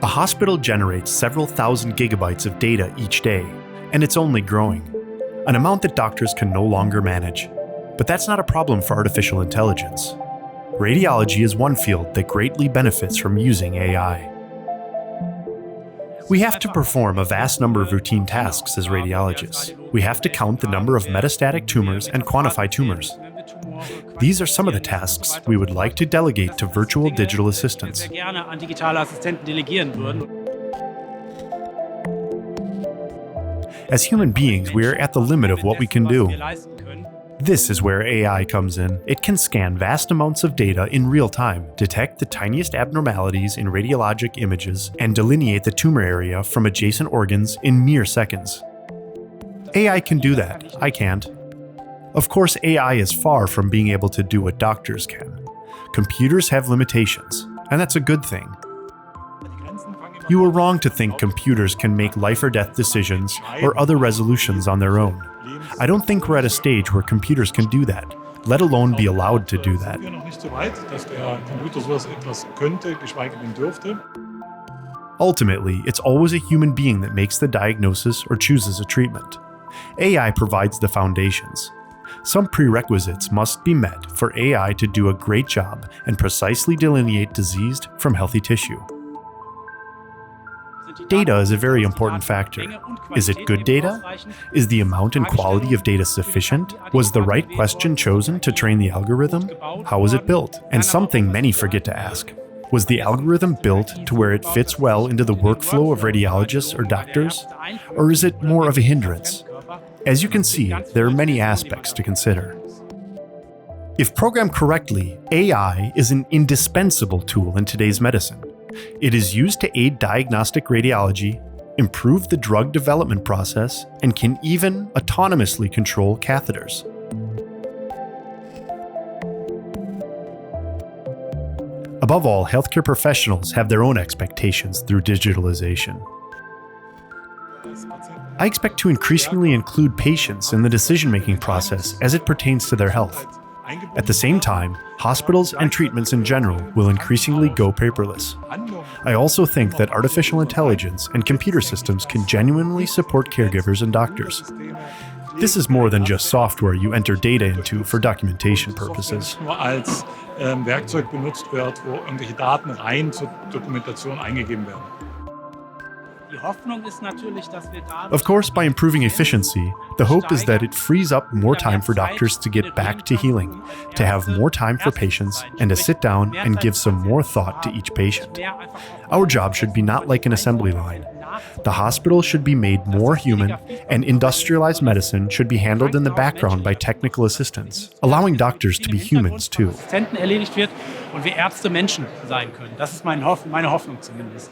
hospital generates several thousand gigabytes of data each day, and it's only growing, an amount that doctors can no longer manage. But that's not a problem for artificial intelligence. Radiology is one field that greatly benefits from using AI. We have to perform a vast number of routine tasks as radiologists. We have to count the number of metastatic tumors and quantify tumors. These are some of the tasks we would like to delegate to virtual digital assistants. As human beings, we are at the limit of what we can do. This is where AI comes in. It can scan vast amounts of data in real time, detect the tiniest abnormalities in radiologic images, and delineate the tumor area from adjacent organs in mere seconds. AI can do that. I can't. Of course, AI is far from being able to do what doctors can. Computers have limitations, and that's a good thing. You are wrong to think computers can make life or death decisions or other resolutions on their own. I don't think we're at a stage where computers can do that, let alone be allowed to do that. Ultimately, it's always a human being that makes the diagnosis or chooses a treatment. AI provides the foundations. Some prerequisites must be met for AI to do a great job and precisely delineate diseased from healthy tissue. Data is a very important factor. Is it good data? Is the amount and quality of data sufficient? Was the right question chosen to train the algorithm? How was it built? And something many forget to ask. Was the algorithm built to where it fits well into the workflow of radiologists or doctors? Or is it more of a hindrance? As you can see, there are many aspects to consider. If programmed correctly, AI is an indispensable tool in today's medicine. It is used to aid diagnostic radiology, improve the drug development process, and can even autonomously control catheters. Above all, healthcare professionals have their own expectations through digitalization. I expect to increasingly include patients in the decision-making process as it pertains to their health. At the same time, hospitals and treatments in general will increasingly go paperless. I also think that artificial intelligence and computer systems can genuinely support caregivers and doctors. This is more than just software you enter data into for documentation purposes. Werkzeug benutzt wird, wo irgendwelche Daten rein zur Dokumentation eingegeben werden. Of course, by improving efficiency, the hope is that it frees up more time for doctors to get back to healing, to have more time for patients, and to sit down and give some more thought to each patient. Our job should be not like an assembly line. The hospital should be made more human, and industrialized medicine should be handled in the background by technical assistants, allowing doctors to be humans too. Und wir Ärzte Menschen sein können. Das ist meine Hoffnung zumindest.